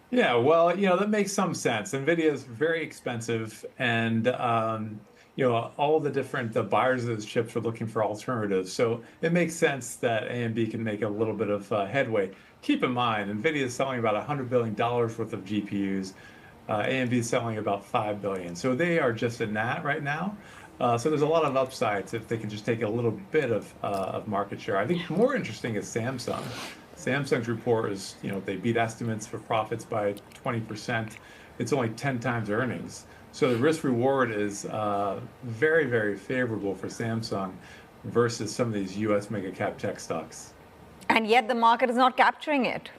Yeah, well, that makes some sense. Nvidia is very expensive, and all the different the buyers of those chips are looking for alternatives. So it makes sense that AMD can make a little bit of headway. Keep in mind, Nvidia is selling about $100 billion worth of GPUs. AMD is selling about 5 billion. So they are just in that right now. So there's a lot of upsides if they can just take a little bit of market share. I think more interesting is Samsung. Samsung's report is, they beat estimates for profits by 20%. It's only 10 times earnings. So the risk reward is very, very favorable for Samsung versus some of these US mega cap tech stocks. And yet the market is not capturing it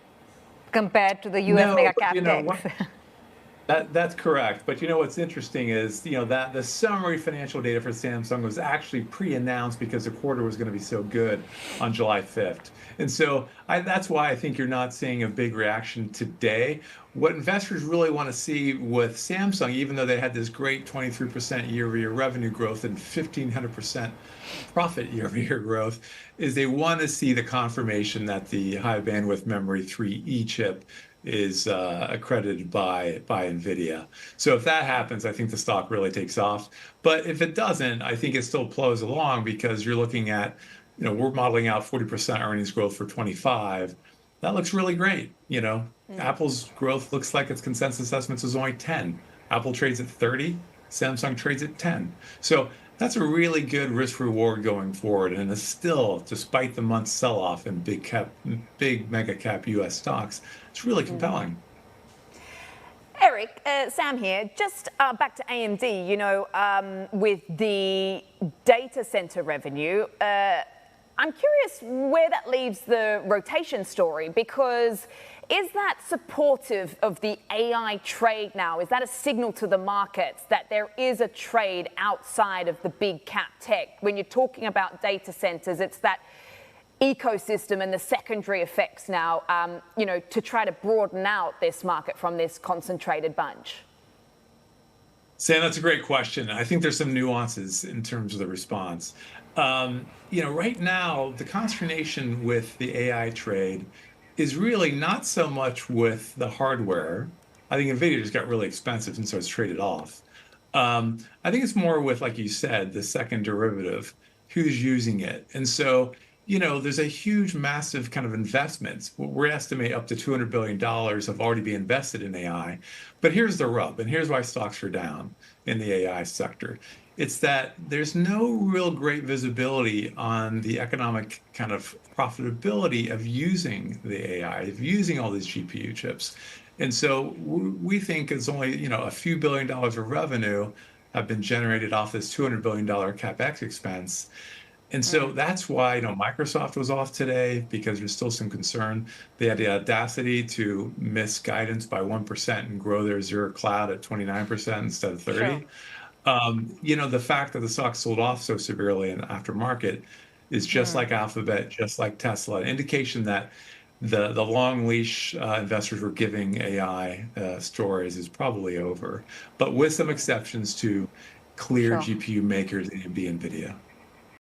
compared to the US No, mega but cap techs. that's correct. But what's interesting is, that the summary financial data for Samsung was actually pre-announced because the quarter was going to be so good on July 5th. And so that's why I think you're not seeing a big reaction today. What investors really want to see with Samsung, even though they had this great 23% year-over-year revenue growth and 1,500% profit year-over-year growth, is they want to see the confirmation that the high bandwidth memory 3E chip is accredited by Nvidia. So if that happens, I think the stock really takes off. But if it doesn't, I think it still plows along because you're looking at, we're modeling out 40% earnings growth for 25. That looks really great. Apple's growth looks like its consensus estimates is only 10. Apple trades at 30, Samsung trades at 10. So that's a really good risk reward going forward. And it's still, despite the month's sell-off in big mega cap US stocks, it's really compelling. Eric, Sam here. Just back to AMD, with the data center revenue, I'm curious where that leaves the rotation story, because is that supportive of the AI trade now? Is that a signal to the markets that there is a trade outside of the big cap tech? When you're talking about data centers, it's that ecosystem and the secondary effects now, to try to broaden out this market from this concentrated bunch. Sam, that's a great question. I think there's some nuances in terms of the response. Right now, the consternation with the AI trade is really not so much with the hardware. I think Nvidia just got really expensive and so it's traded off. I think it's more with, like you said, the second derivative, who's using it. And so, there's a huge, massive kind of investments. We estimate up to $200 billion have already been invested in AI. But here's the rub, and here's why stocks are down in the AI sector. It's that there's no real great visibility on the economic kind of profitability of using the AI, of using all these GPU chips. And so we think it's only, a few $1 billion of revenue have been generated off this $200 billion CapEx expense. And so that's why, Microsoft was off today because there's still some concern. They had the audacity to miss guidance by 1% and grow their Azure cloud at 29% instead of 30. The fact that the stock sold off so severely in the aftermarket is just like Alphabet, just like Tesla, an indication that the long leash investors were giving AI stories is probably over, but with some exceptions to clear Sure. GPU makers, AMD, Nvidia.